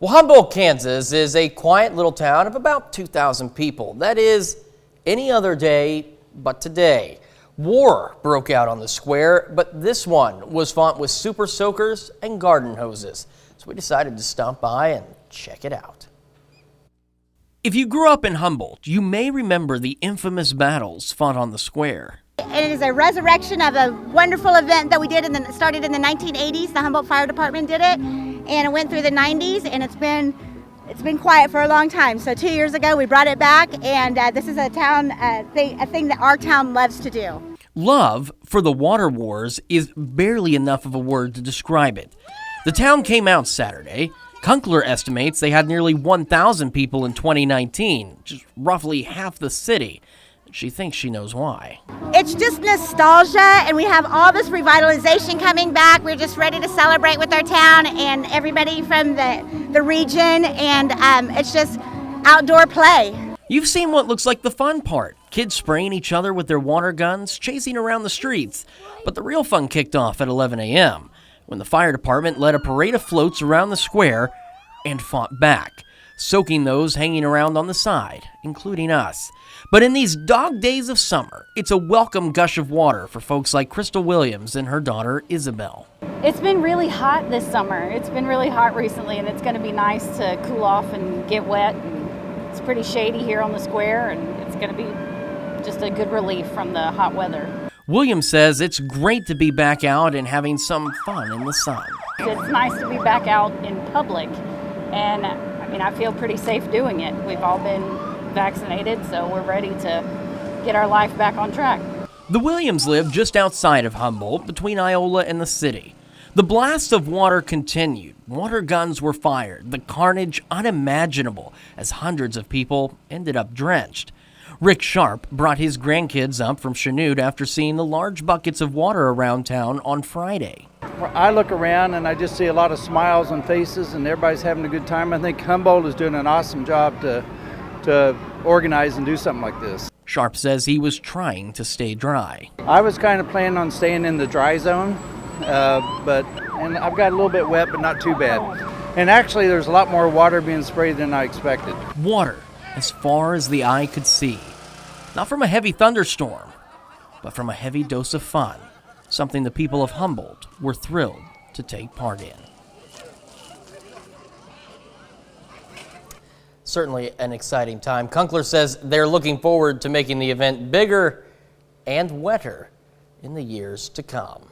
Well, Humboldt, Kansas is a quiet little town of about 2,000 people. That is any other day but today. War broke out on the square, but this one was fought with super soakers and garden hoses. So we decided to stop by and check it out. If you grew up in Humboldt, you may remember the infamous battles fought on the square. It is a resurrection of a wonderful event that we did started in the 1980s. The Humboldt Fire Department did it, and it went through the 90s, and it's been quiet for a long time. So 2 years ago, we brought it back, and this is a thing that our town loves to do. Love for the water wars is barely enough of a word to describe it. The town came out Saturday. Kunkel estimates they had nearly 1,000 people in 2019, just roughly half the city. She thinks she knows why. It's just nostalgia, and we have all this revitalization coming back. We're just ready to celebrate with our town and everybody from the region, and it's just outdoor play. You've seen what looks like the fun part. Kids spraying each other with their water guns, chasing around the streets. But the real fun kicked off at 11 a.m. when the fire department led a parade of floats around the square and fought back, soaking those hanging around on the side, including us. But in these dog days of summer, it's a welcome gush of water for folks like Crystal Williams and her daughter Isabel. It's been really hot this summer. It's been really hot recently, and it's going to be nice to cool off and get wet. And it's pretty shady here on the square, and it's going to be just a good relief from the hot weather. Williams says it's great to be back out and having some fun in the sun. It's nice to be back out in public, and I feel pretty safe doing it. We've all been vaccinated, so we're ready to get our life back on track. The Williams live just outside of Humboldt, between Iola and the city. The blasts of water continued. Water guns were fired. The carnage unimaginable as hundreds of people ended up drenched. Rick Sharp brought his grandkids up from Chanute after seeing the large buckets of water around town on Friday. I look around and I just see a lot of smiles on faces and everybody's having a good time. I think Humboldt is doing an awesome job to organize and do something like this. Sharp says he was trying to stay dry. I was kind of planning on staying in the dry zone, and I've got a little bit wet, but not too bad. And actually, there's a lot more water being sprayed than I expected. Water as far as the eye could see. Not from a heavy thunderstorm, but from a heavy dose of fun. Something the people of Humboldt were thrilled to take part in. Certainly an exciting time. Kunkel says they're looking forward to making the event bigger and wetter in the years to come.